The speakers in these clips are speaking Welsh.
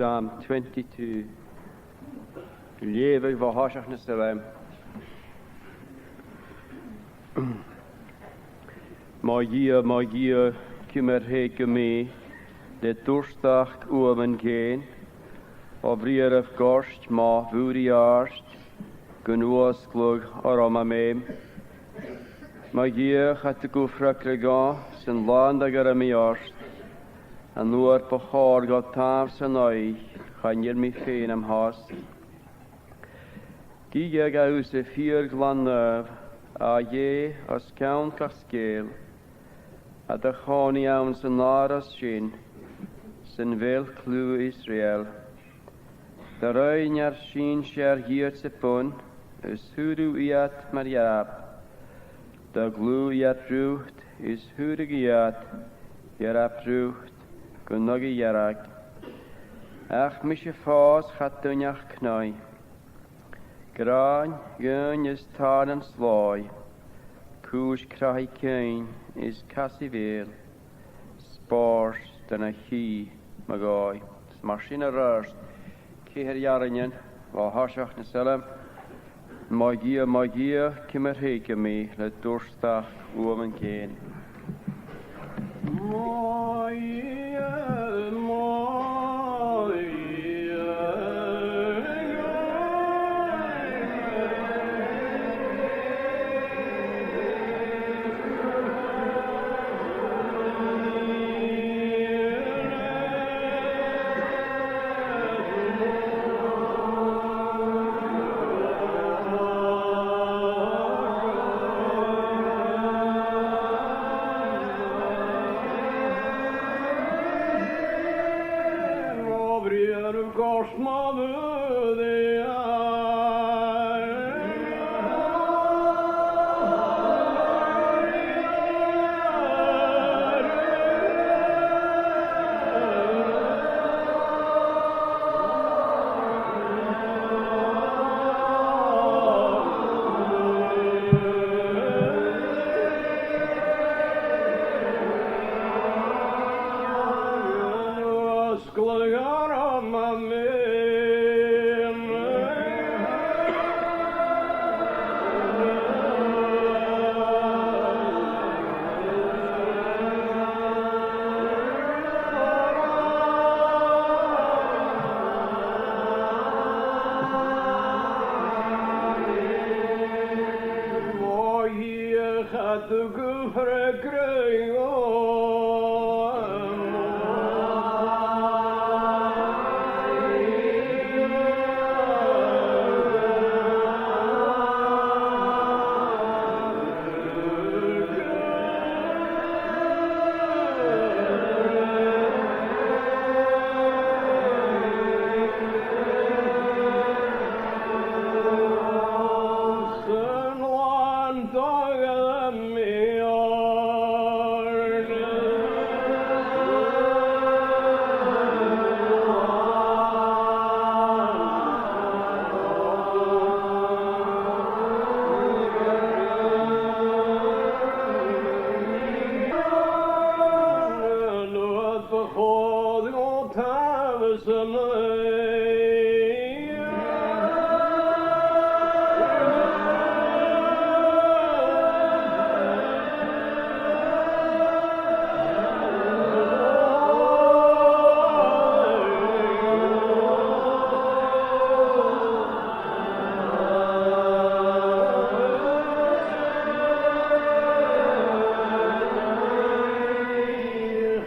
Psalm 22. Lewe van Hashach Nesalem. Magia, kummer heke mee, de torsdag omen geen, of rier of gorst, ma vuri arst, genoos glug aroma meem. Magia gaat de koefrakre gaan, zijn landiger am arst, en noord behaar gaat taaf zijn oi, gaan je me feen am haast. Giga gaus de vier glanneuf, a je as count kaskeel, a de chani aan zijn naras shin, zijn wel klu Israël. De ruiner shin scher hier te pun, is hudu iat mariab. De glu iat rucht, is hudu iat, jarab rucht, gunnagi jarak. Ach misje faas gaat dunjach knoi. Graan, gun is tar en slooi. Koos kraai kein is kassivel. Spars den a chi magoi. Machine rust. Keher jaringen, wa Hashach Nesalem. Magia, kimmer heke me, let doorstag omen geen.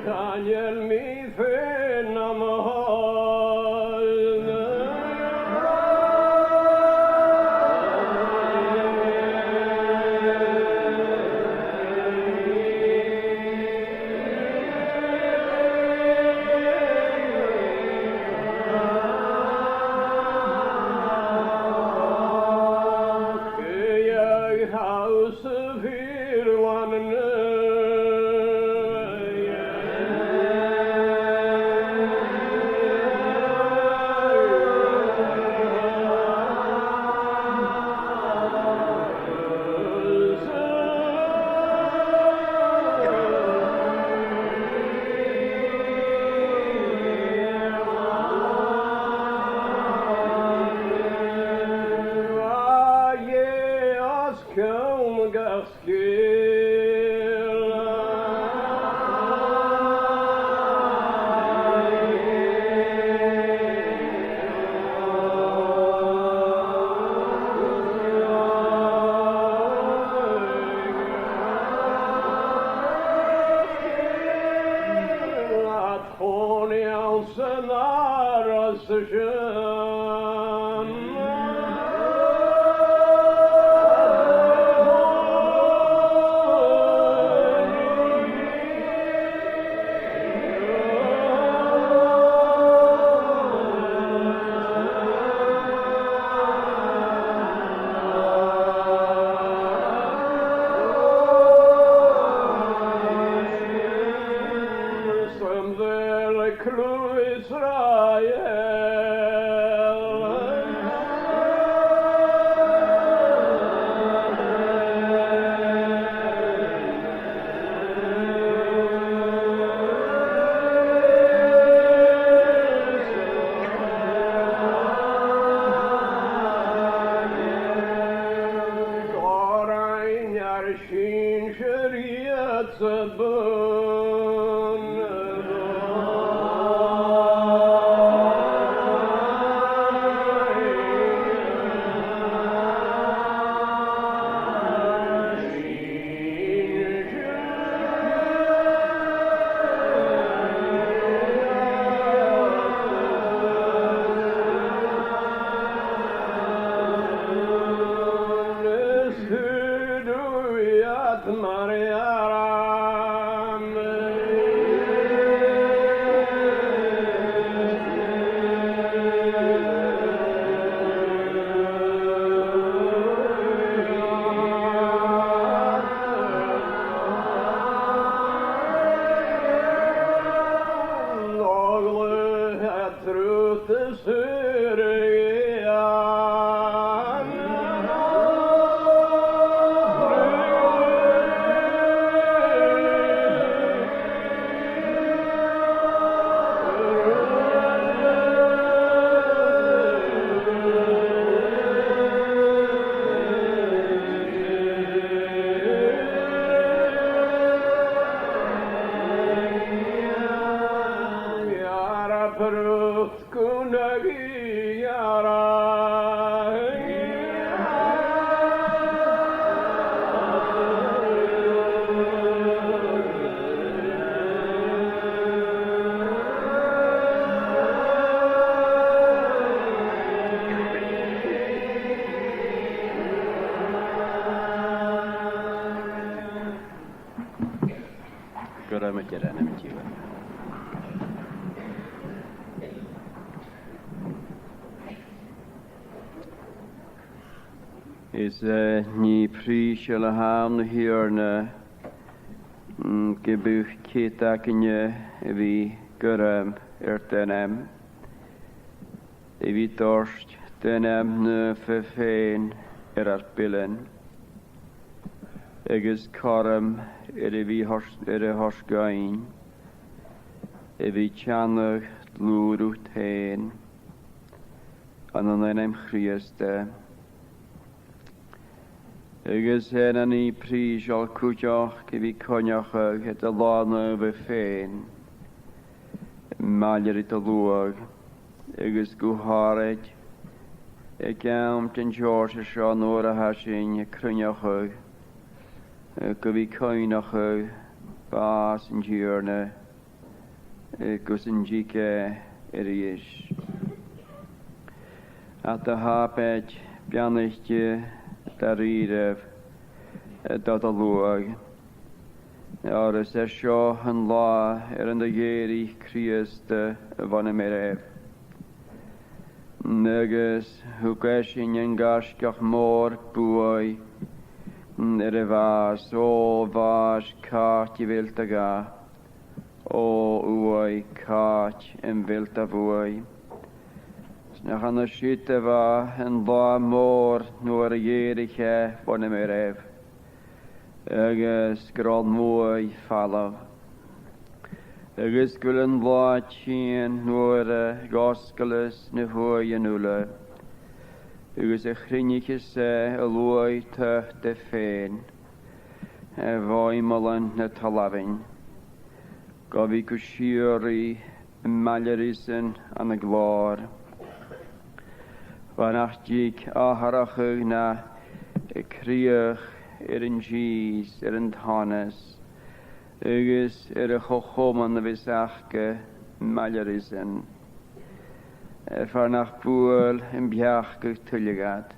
Daniel mi fe nam ha Is ni prísile ham na hiorna gebuch kétakinje vi gurem denem. Vi dorst denem na fefein billen. Agus korem vi horsgain. Vi tjannig lúrút hein. An enem Christe. Agus hen ni prís al cúteach vi coneach het a lána bh féin. Mailir it a luag. Agus guharid. Gamt in George seo nór a hasin a cruneach go vi coinach bás in diurne gus in dike is. At a haped bianichte daríireh dat a luag. Ar is seo an lá an da géirí Christe van méréh. Negus hugesin en gasgach mór buai vas o vas kart i vilta ga o uai kart en vilta vuai. Snach an a schitte va en ba mór nuor a géiriche van méréh. Agus grad mói fallav. Agus gullen vlád tjien nuor a goskeles na hoi en ule. Agus a chrinniche se a luai tucht de féin. A vaimalen na talavin. Gavi kushiri malerisen an a glár. Vanachtig aharachug na kriach an G's an Thomas. Agus a chochoman na visachke malerisen. Farnach búil in beach go tuiligad.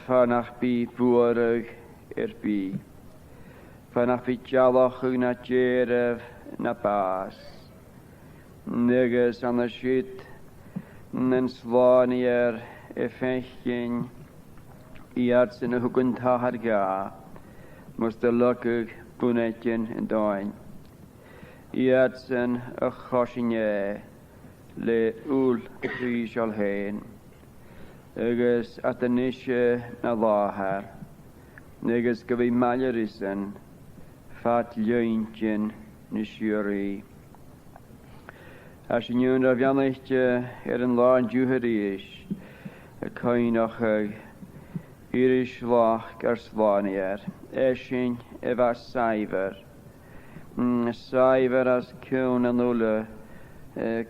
Farnach bí búarag bí. Farnach bí jalach na djeref na bas. Negus an y siit yn slanier fechgyn I arts yn y hwgwn tahar ga. Mos dy lygwg bwnedyn yn doen. I arts yn y chosinau le ŵl rhysol hen. Agus at y nisio na lahar. Negus gyfi malerisan fat lwyntyn nisiori. As yn yw'n rafianach yn la'n diwhyris y coenach iris lach ar slanier. Esyn efo saifr. Saifr as cwn yn ôl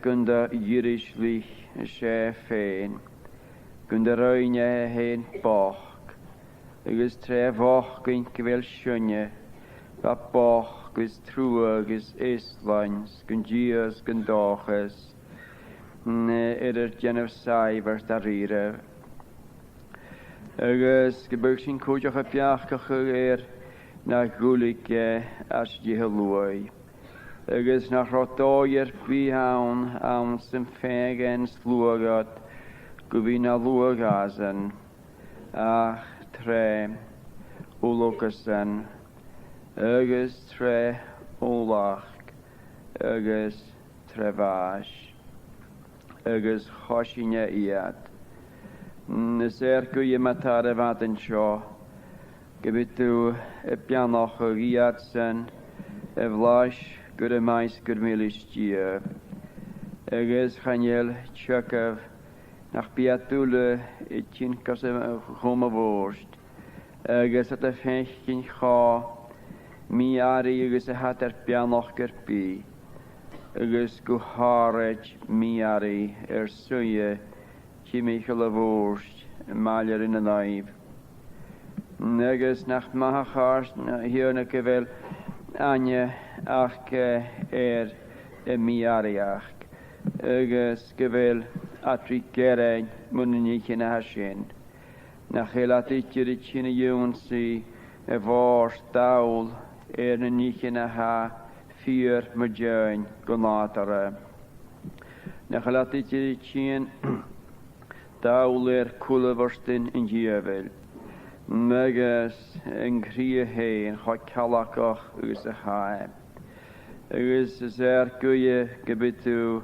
gynda iris lich y ffein. Gynda roi'n hen boch. Agus tre foch gyn gyfel sionia. Fa boch gys trwag gys islans. Gyn gias gyn dochas. Yr genaf saifr dar iref. Agus gybwch sy'n cwydioch y biach gach na gwlyg as dihylwy. Agus na rhodoi'r bihawn am sy'n ffegen slwagod gyfi na lwag asan ach tre wlogasan agus tre olach agus tre fas agus chosinia iad. Nes gwy matar fad yn sio gybytw bianoch o iad san flas gyda maes gyrmilis dia agus chaniel tsyakaf nach biatule tyn kasem choma vorst agus at y fechgyn cha mi ari agus y hater bianoch gyrbi agus gwharej mi ari suye Michael y vorst maler in y naif. Negus nach mahachars hier na gyfel anya ach y miariach. Agus gyfel atri gerein mwyn ni chyn a hasyn. Nach elat ityr I chyn y yw'n si y vorst dawl na ni chyn a ha fyr mydjain gwnatara. Nach elat ityr chyn Dawl cwlafostyn yn giafel. Megas yn cria hen, chod calacach ys y hae. Ys ys gwy gybytw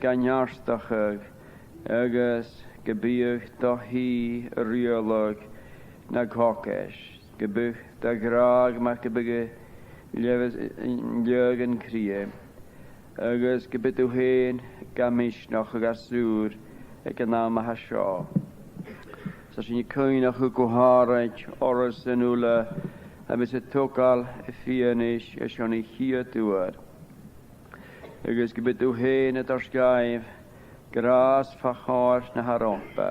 ganyarstachag. Agus gybych do hi riolog na coces. Gybych da graag mae gybyg lyg yn cria. Agus gybytw hen gamisnach ag asŵr. Ag yna ma hasio. So sy'n cyn o'ch gwharad oros yn ula a mis y togal y ffianis a sy'n ei hir dŵr. Agus gybydw hen y dorsgaif gras ffachor na harompa.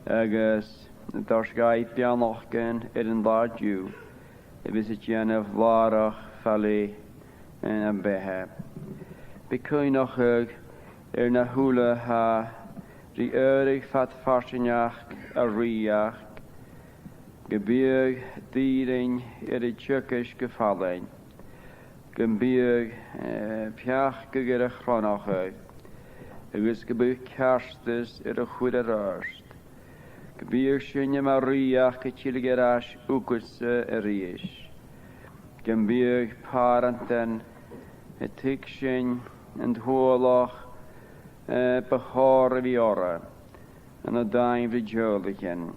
Agus y dorsgaif bianochgen yn ddadw. Y bys y gian y flarach ffali yn behe. By cyn o'ch na hwla ha Ri eurig fat farsinach a riach, gebieg dierin y tjukkisch gefallen, gebieg piach geger a chronachig, agus gebieg kerstes y goede rust, gebieg sinje ma riach getilgeras ukutse ries, gebieg paranten y tikshin en hoolach, behar vi ora en a daim vi joligen.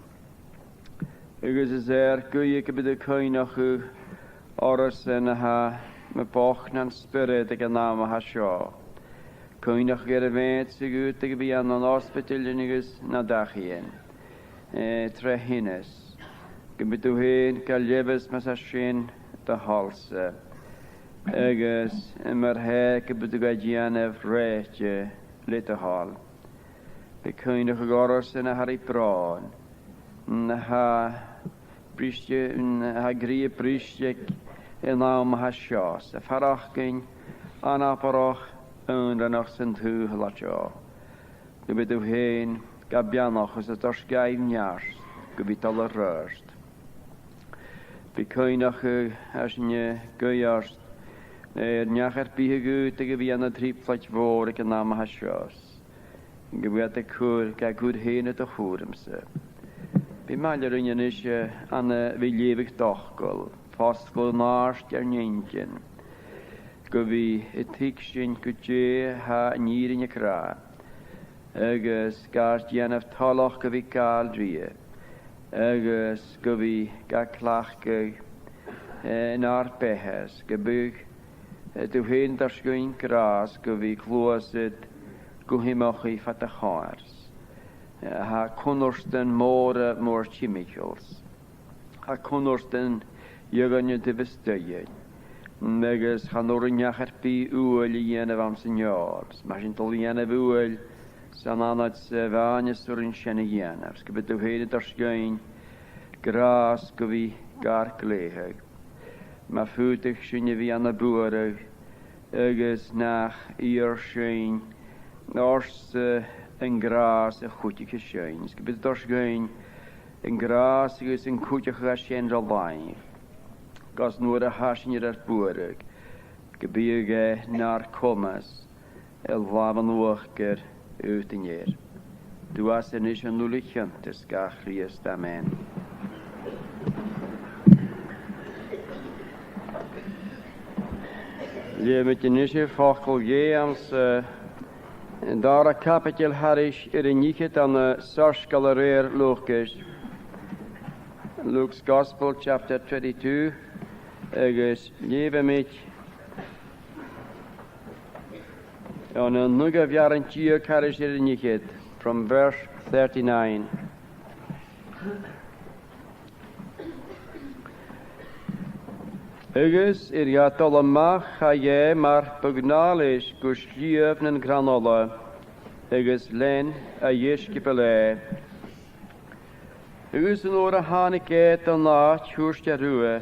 Agus is gwy gyda coenach oras yn ha me boch na'n spirit ag anam ha sio. Coenach gyda fed sy'n gwyd ag bi an hospital yn agus na dachien. Tre hynnes. Gybydw hen gael lefys mas a sy'n da halsa. Agus yma'r he gybydw gadian ef reitje Lite hal. Be cynnych y goros yn a harri bron. Na ha bristje, ha grie bristje yn am ha sios. A farach gyn anaparach yn rhan sy'n thw hylatio. Gybyd yw hyn, gabianoch os ydych gaif niars, gybyd al y ryrst. Fi coenach as nie gwyarst, niach bih gwyt ag fi an y triplach fôr ag yn am hasios. Gybyd y cwr, ga gwr hyn y chwr ymse. Fi maler yn eisiau an y fi lefych dochgol, fosgol narst ar nientyn. Gyfi y tigsyn gwtje ha nir yn y cra. Agus gars dianaf toloch gyfi gael drie. Agus gyfi ga clach yn arbehes. Gybyg dyw hyn darsgwyn gras gyfi clwysyd gwhymoch i ffat y chwars. Ha cwnnwrstyn môr chemicals. Ha cwnnwrstyn ygyn y dyfystyau. Negus chanor yn iach bi ŵl i enaf am syniors. Mae sy'n dol i enaf ŵl san anad fan yswyr yn sien i enaf. Sgybyd yw hyn y darsgwyn gras gyfi gar glehag. Mae ffwtig sy'n i fi an y bwyrag. Agus nach i'r sy'n ors yn gras y chwtig y sy'n. Sgybyd darsgwyn yn gras agus yn chwtig y sy'n rol fain. Gos nw'r a hasin i'r bwyrag. Gybyg na'r comas. El faf yn wachgyr ut yn i'r. Dwas yn eisiau nŵl i chyntis ga Christ. Amen. Le met yn eisiau ffocl ams dar a capital harish yn nichet an y sarsgal yr Lucas. Luke's Gospel, chapter 22. Agus lewe met aan een nugge jaren tier karish nichet from verse 39. Agus gaat allemaal ga je maar pugnalis guslief nen granola. Agus len a jeskipele. Agus een ora haniket an na tjurstja ruwe.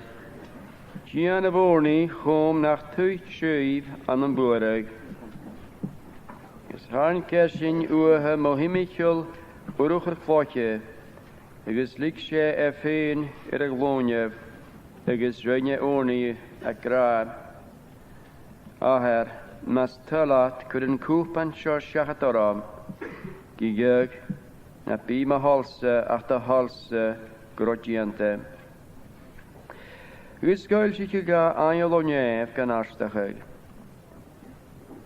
Gian y vorni chom nach tuit sjöiv an yn bwyrag. Ys harn kersyn uhe mohimichol urwch yr chloche. Agus lik se ffein yr aglonjef. Agus rhaid orni a gra. Aher, mas tylat cwrdd yn cwpan sio siachat oram. Gigeg na bima halse ach da halse grodjiante. Ys gael sy'n ga ail o nef gan arstachag.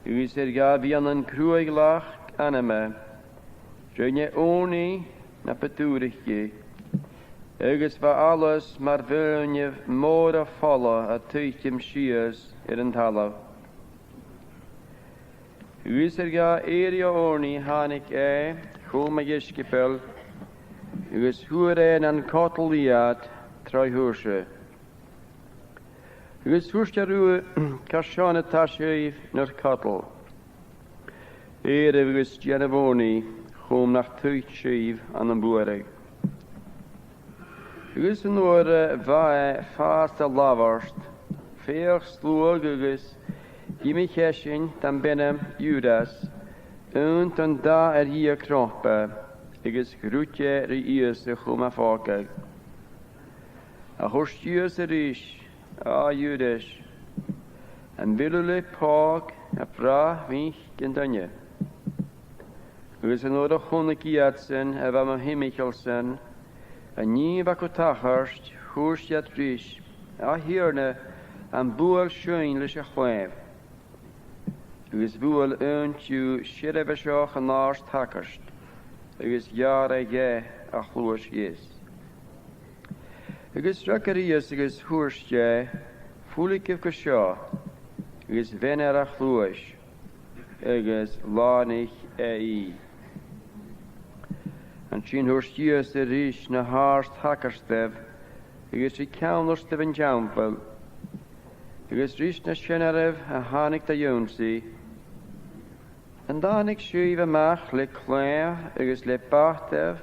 Ys ga fi an crwag lach anama. Rhaid orni na patwrych gi. Agus fa alles mar fyrnjef môr a folla a twytjum sias yn talaf. Ys ga eirio orni hanig chwm a ysgipel. Ys hwyr an cotliad troi hwrsio. Ys hwrsio rwy carsian y tasif nyr cotl. Ys janafoni chwm nach twyt sif an yn bwyrag. Ys yn o'r fae ffast a lafarst, ffeich slwag ys gimi chesyn dan benem Judas, ynt yn da i a kroppe, ys grwtje ry ies y chwm a ffogag. A hwrstius yr ish, a Judas, yn bilwle pog a bra mich gyndanye. Ys yn o'r chwnig iadsen a fam a himichelsen, a ni bak o tacharst, hwrstiad rys, a hirne am bwal sjöin lys a chwef. Ys bwal ynt yw sirefesioch a nars takarst, ys jar a ge a chlwys is. Ys racarias ys hwrstje, fwlig yw gysio, ys vener a chlwys, ys lanich i. An sy'n hwrstias y rys na harst hakarstef, ys i cawnostef yn jampel, ys rys na sienaref a hanig da ionsi, an danig syf y mach le clea, ys le bachtef,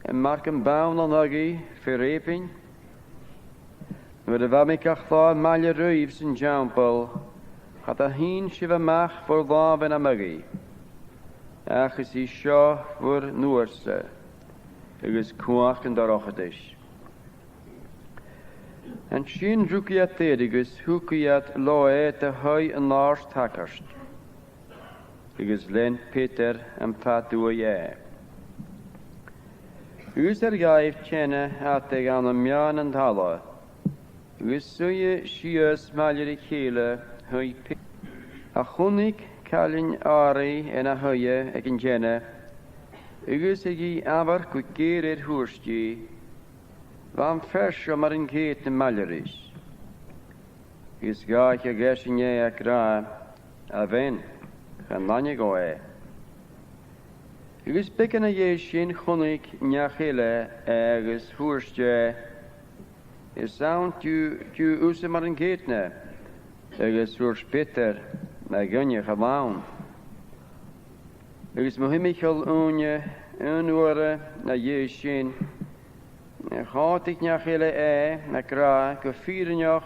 en mark yn bawn an ogi, ffyrepin, Fydd y fam eich achla mael y rwyf sy'n jampel, had a hyn sydd ymach voor laf yn amygu. Ach is I sio voor nŵrse, ygys cwach yn darochadys. En sy'n rwgiad ddedig hwgiad loe te hwy yn lars takarst. Ygys len Peter yn padw ie. Ygys gaif tjene at eg an ymjan yn tala. Ygys suje sias malir I chile hwy Peter. A chwnig calin ari en a hwye ag yn jene. Ygys eg I afar gwgeir hwrsti. Van fersio mar yn geit yn maliris. Ygys gaich ag esyn ie ac ra a fen chan lani go e. Ygys began a iesin chwnig niachile agos hwrsti. Is sawn tu usa mar yn geit na. Ygys hwrs Peter na gynnych a lawn. Ygys mohimichol unye unwara na iesin. Gaat ik niachile na gra go fierenjoch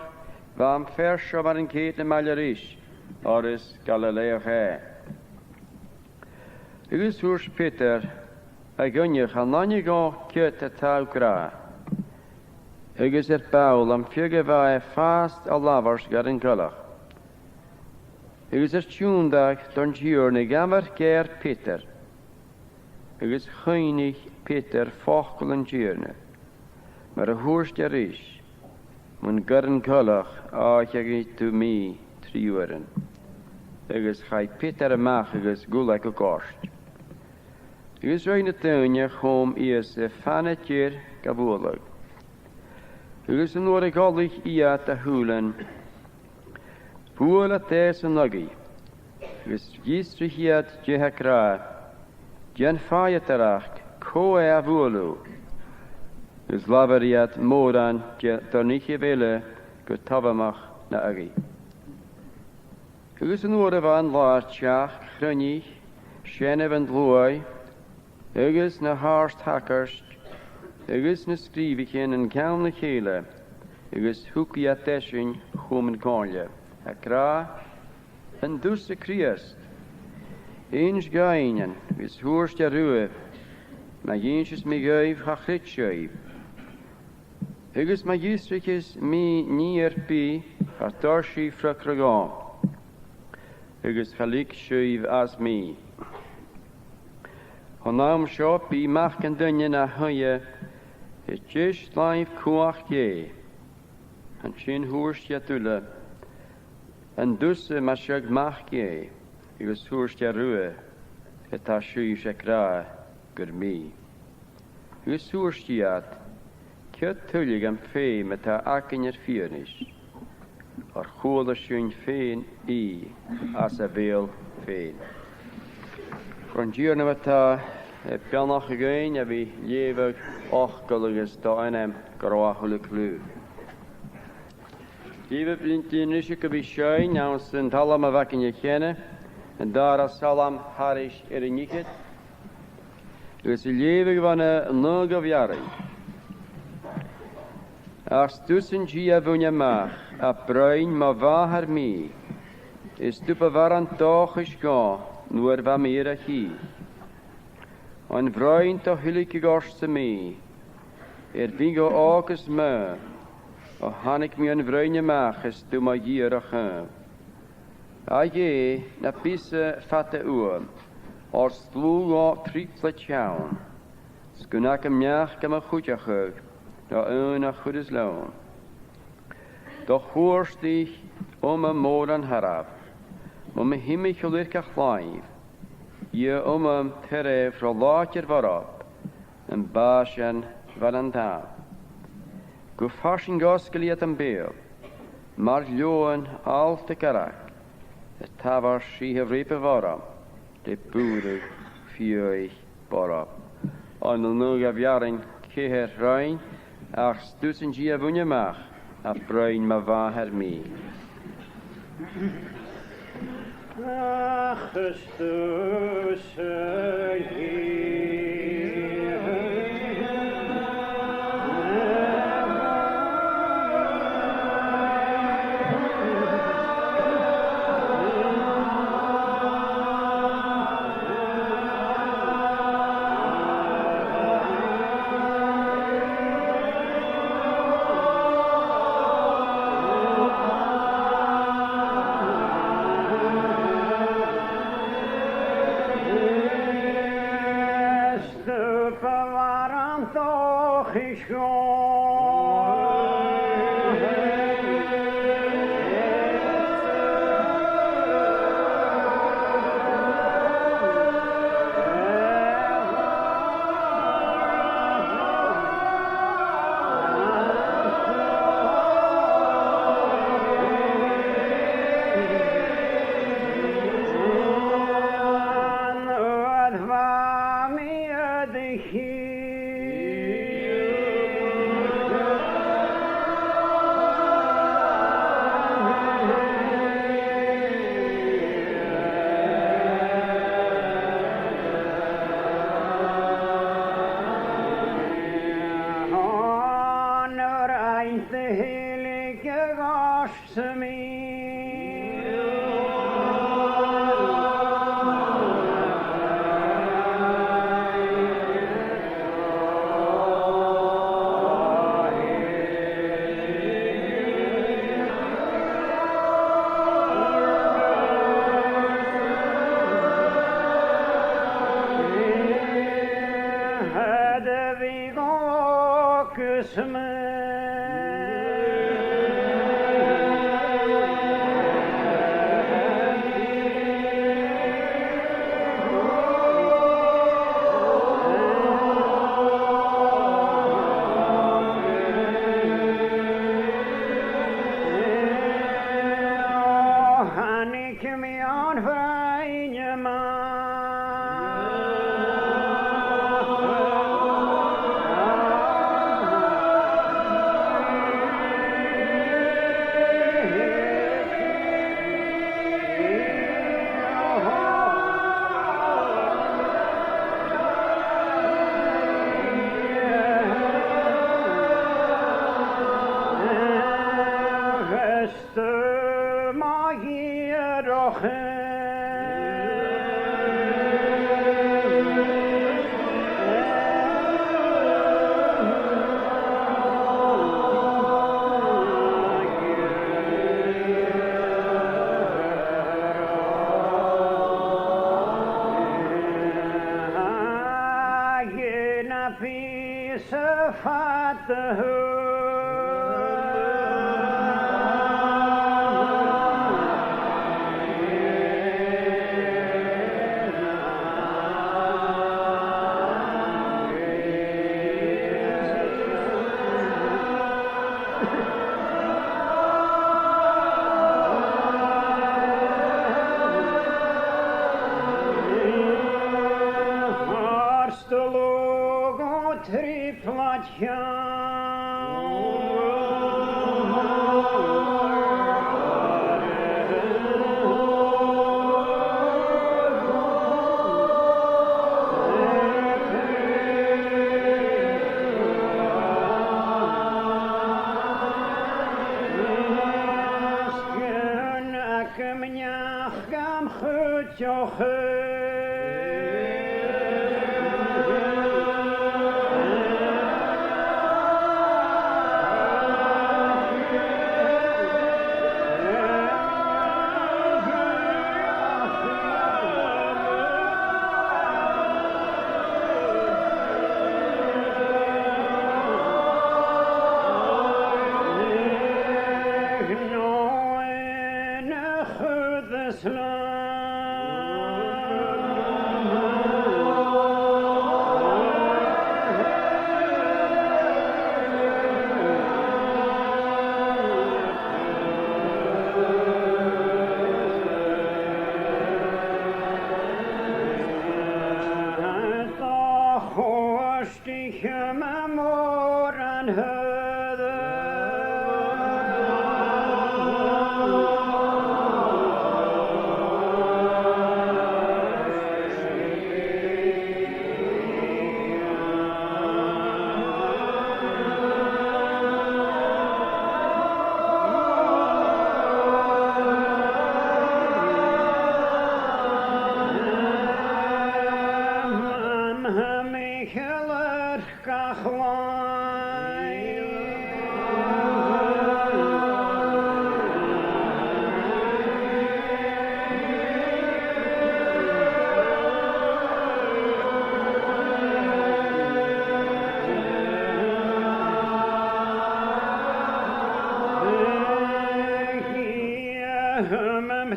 van fersio mar yn geit na maliris. Oris Galileach Ygys hwrs Peter a gynnych a nani go cyt a taw gra. Ygys bawl am fyrgyfa fast a lafars gar yn gylach. Ygys tiwndag don giwr na gamar ger Peter. Ygys chwynig Peter fochgol yn giwrna. Mar a hwrs jaris. Mwyn gar yn gylach ach ag I tu mi triweren. Ygys chai Peter amach ygys gwlag o gorst. Ygys rhaid y dynja chom Ies fanet gyr gafwlag. Ygys yn o'r golich Iat a hwlen. Fwyl a tes yn nogi. Ygys gistri hiad jeha gra. Jan fayat arach koe a fwlw. Ygys lafariad moran dornich I vele go tafamach na agi. Ygys yn o'r fan laartjach chrynig. Shenef yn dlwy. Ygys na harst hakarst. Ygys na skrivichen yn cawn na chele. Ygys hwki a tesyn chwm yn gorle. A gra yn dus y criast. Eens gainen, ys hwrst a rwyf. Mae ynsis mi gaif ha chritsioif. Ygys mae ysrichys mi nier bi a dorsi ffrakragon. Ygys chalik sjöif as mi. Honam sio bi mach yn dynien a hwye. Het jyst laif cwach je. Yn sy'n hwrst a dwle. Yn dwse ma siag mach je. Ygys hwrst a rwyf. Et a sjöif a gra gyr mi. Ygys hwrst iad. Kjøtt tullig am fe met ta akken fyrnis. Ar chwla sy'n fein I as a veel fein. Grandjurne met ta pianach gein a vi levig ochgulliges da einem grahulik lu. Lieve blintje vi sjöin nou zijn talam a wakken je kennen. En daar as salam harish niket. Dus levig van een nog of jaren. Ach tussen gia vunja mach, a bruin ma vahar mi. Is tupa varan toch is ga, nuer va mera chi. An bruin to hylik gorste mi. Bingo august me. O hanik mi an bruinja mach, is tu ma gira gaan. A je, na pisse fatte uur. Or slug o triple tjaun. Skunak am jach kam a goedja geug. Da een a goed is loon. Doch hoorst ich een moran haraf. Me himmich lirkach live. Je een terre verlaatjer waarop. En baasjen valentijn. Go farsin goskeliet een beel. Maar loon al te karak. Het tavar si hevripe waarop. De boere fierig waarop. En de nog af jaren keer rein. Ach stussen gia vunja mach, a bruin ma vaher mi. Ach, stussen toch is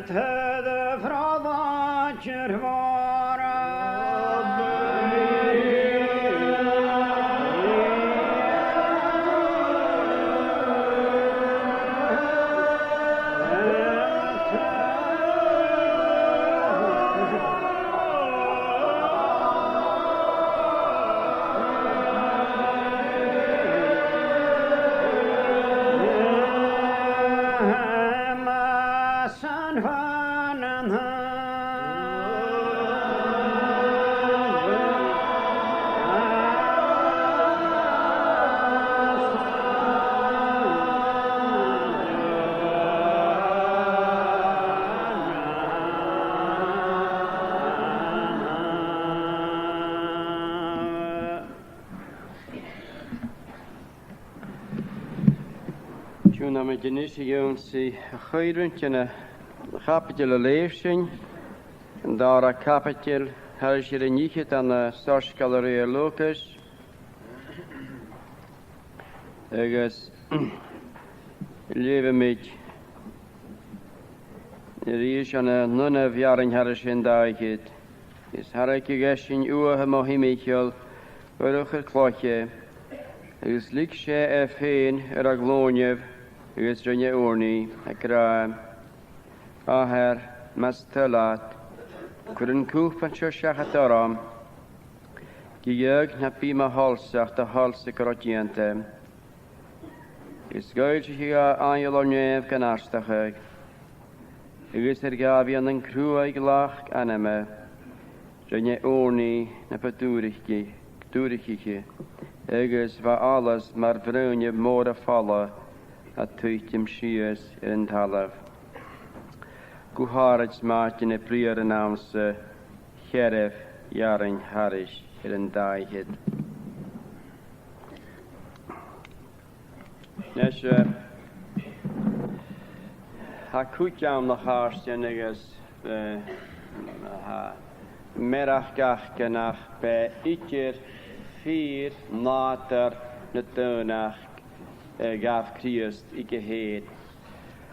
de vrouwtje Met je nisje jonsie geurentje een kapitele leefsing en daar een kapitel als je niet het aan de stadsgalerie Lucas. Ergens leven met er is aan een nonne jaren herrschen daar het is hartje gestern uur Mohammed waar het klokje is likje efheen glonie. Is er je oornie, ik raam. Aher, mastelat. Kunnen koef van shoshacht aram. Gejeug na pima halsach de halse krotjente. Is geultje hier aan je lonjeef kanastachig. Is er gavi aan een kruig lach aneme. Zijn je oornie na paturichje. Is waar alles maar vreunje moorden vallen. Het tuichtjem schies in talaf. Guharits maatje ne priere naamse Geref jaren harish in daigit. Nesje ha kutjam nog haarstje neges ha merachgach genach bij ieder 4 nater netunach gaf Christ ikke heet.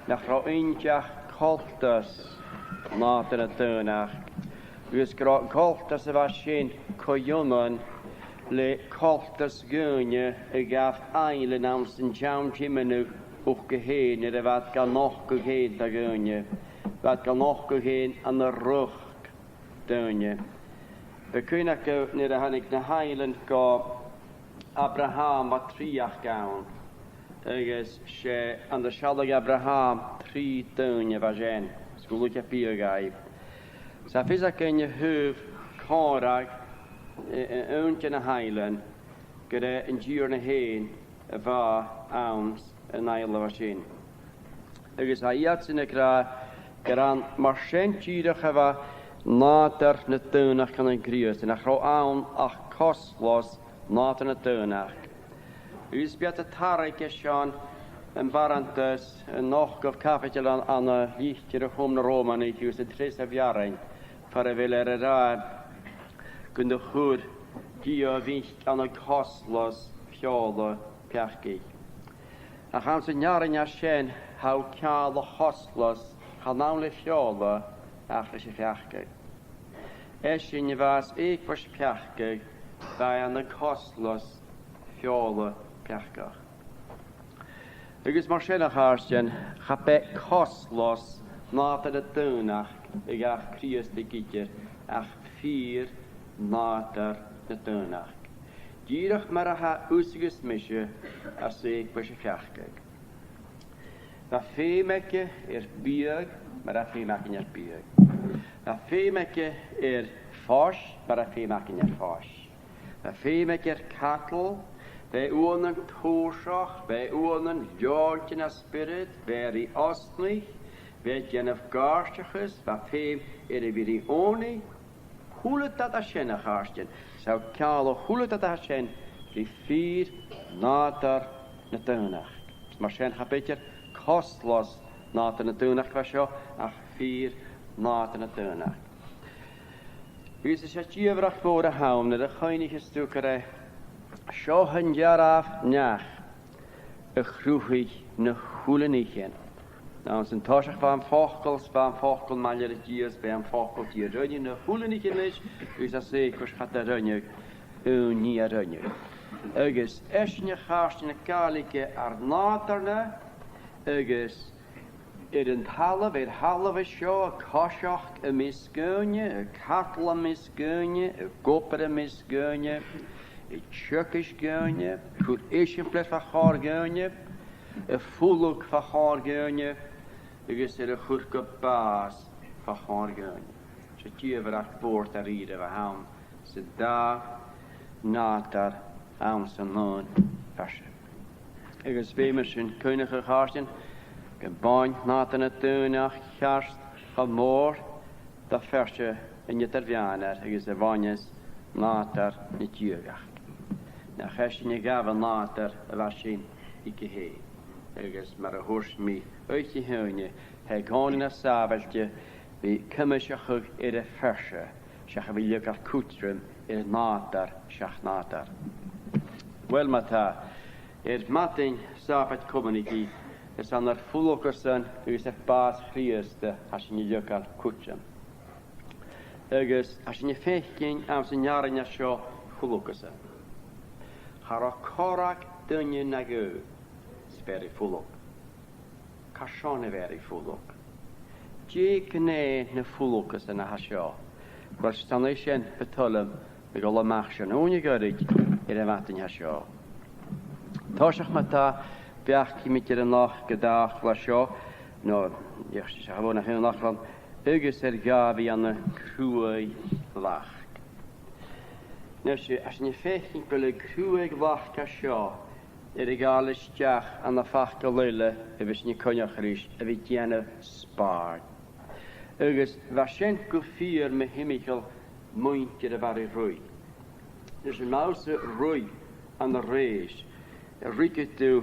Nach rau eentjach koltas nater netunach. Dus koltas was geen kojumen le koltas gunje gaf eile namens een jamtje menu ook geheen. Er wat kan nog geheen da gunje. Wat kan nog geheen aan de rug dunje. We kunnen ook naar de hanik na heilen go Abraham wat 3 jaar gaan. Ergens she aan de schalig Abraham 3 dunje was een. School ik 4 gaai. Zo vis ik in je hoofd korak een eentje na heilen. Gede een jaar heen va ounce een eile was een. Ergens hij had in de kra geran marschentje geva nater netunach kan een krius en achro aan ach kostlos nater netunach. Us bete tarik esjan en varantes en nog of kapitel aan de lichtje om de Roma niet us het 3 jaren voor de willen daar kunde goed die winst aan een kostlos fjole perkig. En gaan ze jaren jaschen how kale kostlos gaan namelijk fjole achtig perkig. Esjen was ik was perkig bij aan de kostlos fjole perkig. Ik is maar schön hartjen, heb ik kostlos nater de tunach, ik heb Christus gitter, ach 4 nater de tunach. Gierig maar ha usigus misje, als ik was perkig. Dat feemeke bieg, maar dat feemeke bieg. Dat feemeke fors, maar dat feemeke fors. Dat feemeke kattel, bij onen toersach, bij onen joortje na spirit, bij die ostnig, bij jenaf garstiges, wat feem weer die oni, hoe dat asjen garstjen. Zou kalo hoe dat asjen, die 4 nater netunach. Maar zijn kapitje kostlos nater netunach was jo, ach 4 nater netunach. Wie is het jevrach voor de haum, de geinige stukerij. Schohen jaraf nach, een groeig ne goele nichtjen. Nou, zijn toshach van fochel maljer diers, van fochel die runje, de hoelen niet in is, dus dat zeker gaat de runje, niet runje. Ergens, esje gaast in de kalike arnaterne, ergens, een halve show, een koshach, een misgunje, een kattel een misgunje, een kopper een misgunje, een tjukkisch gunje, goed isje plet van haar gunje, een voeluk van haar gunje, ergens een goed baas van haar gunje. Zo tje we dat woord te rieden, we gaan ze daar, natar, aan zijn loon versen. Ergens weemers een kunige gasten, gebouwd naten het tuinach, gerst, gemoor, dat versje in je tervianer, ergens de wanjes, natar, niet jugach. Na gestje niet gaven natar, was je ikke heen. Ergens maar een hoors mee uit je heunje, hij gewoon in een savage, wie kummersjachug in de versje, zeg we lukkig koetrum in het natar, schach natar. Wel mata, matting savage community, is aan de volkersen, is het baas grieeste, als je niet lukkig koetrum. Ergens, als je niet vechtging, aan zijn jaren ja zo volkersen. Hara korak dunje nagu, speri volk. Kashane veri volk. Jekne ne volkersen na hasjo. Maar staan is je betalen, met alle machtjen, onje gerig, in de matten hasjo. Toshach mata, Biach met je nacht gedacht was jo, nou, je zegt gewoon nog heel nacht van, ergens gavi aan de kruie lacht. Nou, als je vechting wil een kruie lacht als jo, gale stjach aan de vachte lille, is je konja gericht, je jene spaart. Ergens waarschijnlijk vier met hemmichel moeintje de waar roei. Dus een mause roei aan de reis. Rieke toe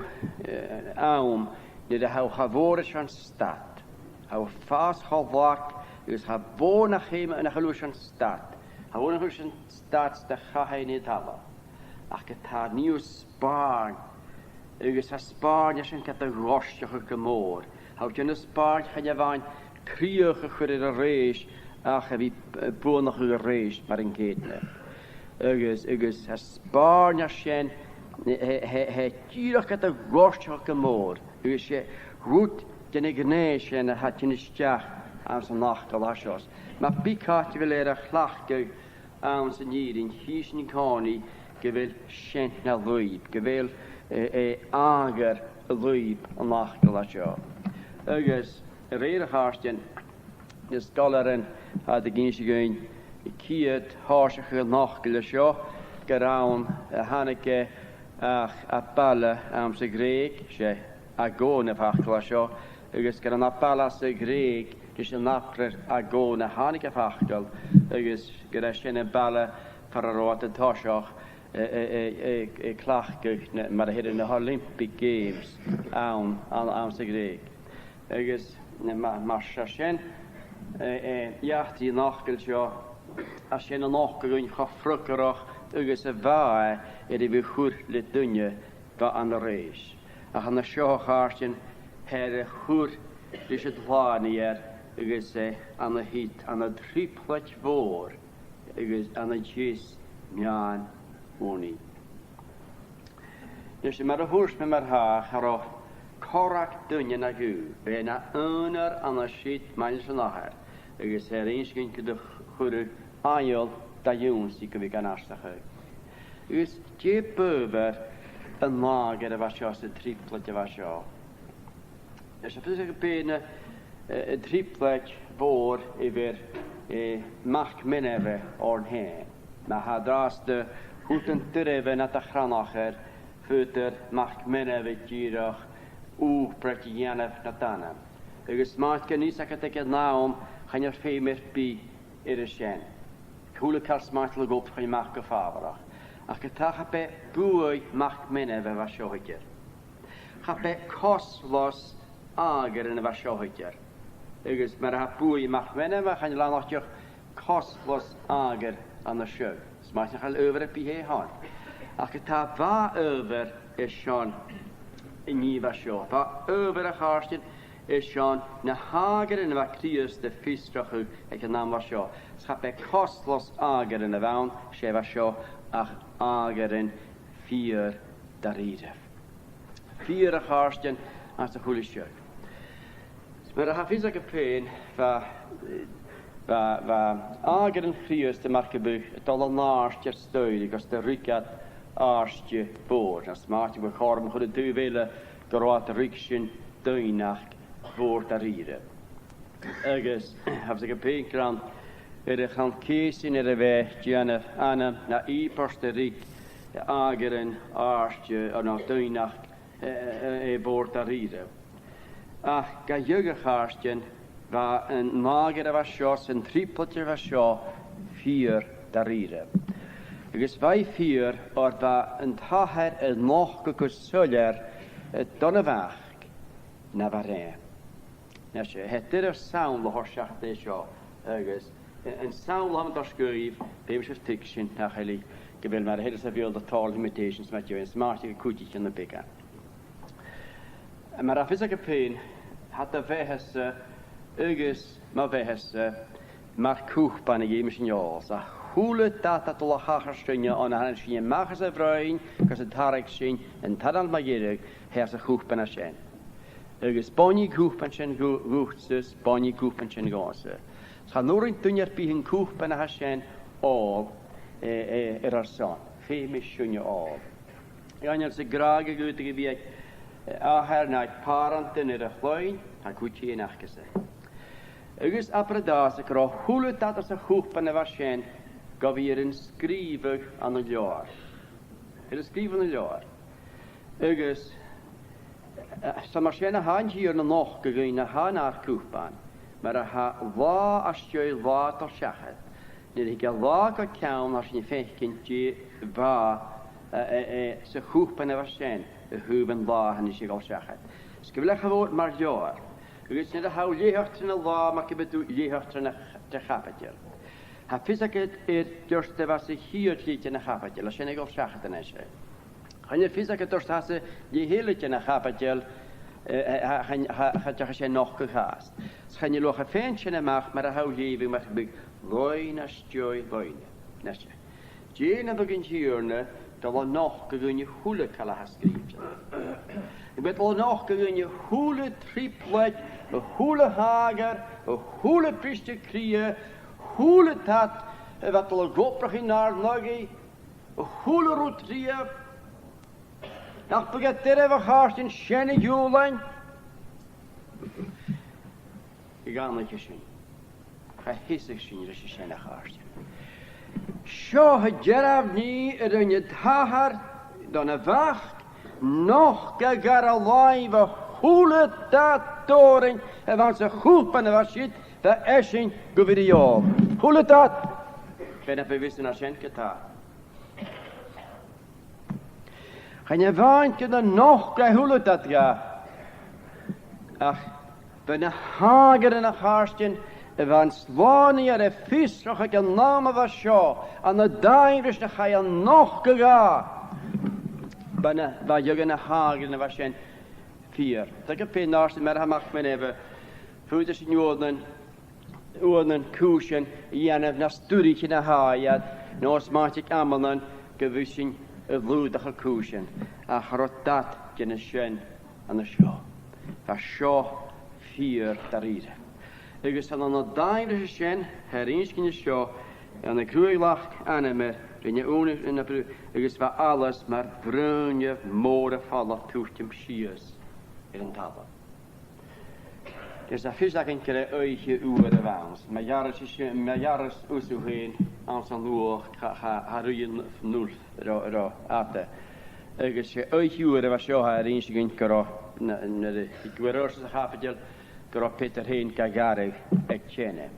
aum, die de hou gavoren van stad. Hou vast gewakt, dus hou wonen geven en hou van stad. Hou wonen van stad, dat ga hij niet hebben. Ach, het had nieuw spaar. Dus hij spaar, je zijn het een rostje gemoor. Hou je een spaar, ga je van kriegen voor de reis. Ach, wie boonige reis, maar een keetne. Dus hij spaar, je zijn. Hij tjierig het een rostje gemoor. Dus je roet je genees en had je een stjach aan zijn nachtelasjes. Maar piek had je wel erg lachen aan zijn jieren. Hies niet kani, gewil schent naar luip. Gewil ager luip en nachtelasje. Dus reden hartjen, de scholaren hadden genees gegaan. Kiet harsige nachtelasje. Geraam Hanneke. Ach, appelle am se grek, je agone vachtel, dus kan appelle se grek, dus een napper agone hanike vachtel, dus gerechene balle voor een rode toshach, klachtig, maar het in de Olympic Games aan se grek. Dus maar schachen, ja die nachteltje, als je een nachteltje gaat frukkerig. Dus een waar, die we goed liet doen, wat aan de reis. En aan de schoolgaartje, goed, dus het wanneer, dus aan de hit, aan het tripletje voor, dus aan het gis, ja, onie. Dus maar de hoors met haar, haar korak doen naar u, bijna onder aan de shit, mensen naar. Dus eens ging de goede aanjel. Dat jongens die we gaan afstagen. Dus je boven een mager was je als een tripletje was je. Dus je hebt een een tripletje voor over macht minnen ornheen. Maar hij draast de goeden terreven naar de granacher. Voeter macht minnen gierig. Pretje janef natanen. Dus maakt je niet zeggen dat je naam gaan je veel meer bij in zijn. Hoe kast maatelijk op van je maakt gevaarlijk. Als je het bij boei maakt minnen we was je hier. Ga bij kostlos ager in was je hier. Dus maar het boei maakt minnen we gaan je lang nog je kostlos ager aan de show. Dus maak je al over het bij hand. Als je het waar over is schon in je was je. Waar over een hartje is Sean na hager in wat Christus de fistrachu ek naam was jo. Schap ek kostlos ager in de waan, she was jo ach ager in 4 daride. 4 harsten as de goede sjuk. Maar ha fis ek peen va ager in Christus de markebuch het al naarstje stuidig as de rikat aarstje boor. As maatje we garm goede duwele groot riksjen duinach voor daride. Agus heb ze gepeen de gaan kiezen in de weg Janne Anne na iperste rik de ageren aarstje en na duinach voor daride. Ach ga juggerhaarstjen waar een magere was jos een trippeltje was jo 4 daride. Dus wij 4 or waar een taher en nog gekusuller het donnewag na varé. Nesje, het er sound de horsach de jo. Agus en sound lam der skryf, beimse fiction na heli. Gebel maar hele seveel de tall limitations met jou en smartige kutjes in de bigga. Maar af is ik peen had de vehesse agus ma vehesse maar koech ban je misschien sa hule dat la hagerstunje aan haar zien mag ze vrein, kas het hark zien en tadal magere her ze koech ban zijn. Agus bonnie koech ban zijn goechtes bonnie koech ban zijn gase. Ga noorin tunjer bi hin koech ban haar zijn al son. Femisjunje al. Ja, ze grage gute gebied. Her na paranten in de glein, ha kutje in achgese. Agus apredas ik ro hule dat as a koech ban haar zijn. Gav hier een schrijver aan het jaar. Het is schrijven aan het jaar. Agus, sa marschene han hier nog gegaan naar haar naar koefbaan. Maar ha wa als je water schachet. Nee, ik ga water kouden als je vechtje wa se koefbaan was zijn. De huben lagen is je al schachet. Dus ik wil gewoon maar jaar. Agus niet de hou je hart in de wa, maar ik bedoel je hart in de chapetje. Ha fysiket just was hier liedje na chapetje, la känner jag sagt den här. Han är fysiket just hase je hele na chapetje han jag känner nog gehast. Så kan ju låga fänchen macht, men hou je med big loina stjoj loina. Nästa. Gene begin hierne, dat var nog gun je hule kala has skrivit. Ik bet al nog gun je hule triplet, hule hager, hule priste krie. Hule tat, wat al goprig in naar nagi, hule rotrie. Nach beget er we haast in schene julen. Ik ga niet zien. Ga hissig zien dat je schene haast. Zo het jarav niet er in je tahar, dan een wacht, nog gagar alai we hule tat toren, en want ze goed van de waschit. De eschen govidio. Hoe het dat? Ben ik bewust naar zijn getaar. Gaan je waantje dan nog krijg hoe het dat ga? Ach, ben een hager en een haarstjen. Want slanien de vis, nog ik een naam was zo. Aan de duivers ga je nog ga. Ben waar je een hager en was zijn 4. Dat ik een naast maar hij mag me even. Voeders in Joden. Onen kuschen, jenne na sturetje na haajat, nos maak ik allemaal gewissen ludige kuschen. Ach, rot dat jenne schön aan de show. Van show 4 daride. Ik is dan een duidelijke schön, herinske in de show, en de kruilach aan me, in je onen in de brug. Ik is van alles maar bruine mode vallen toetem schiers in een tafel. Dus dat is dat een keer uitje over de waans. Maar jaren is zo heen aan zijn loer ga ruien nul ro ate. Dus je uitje over was zo haar eens een keer naar de ik weer eerst de hapetje keer Peter heen kagare ik kennen.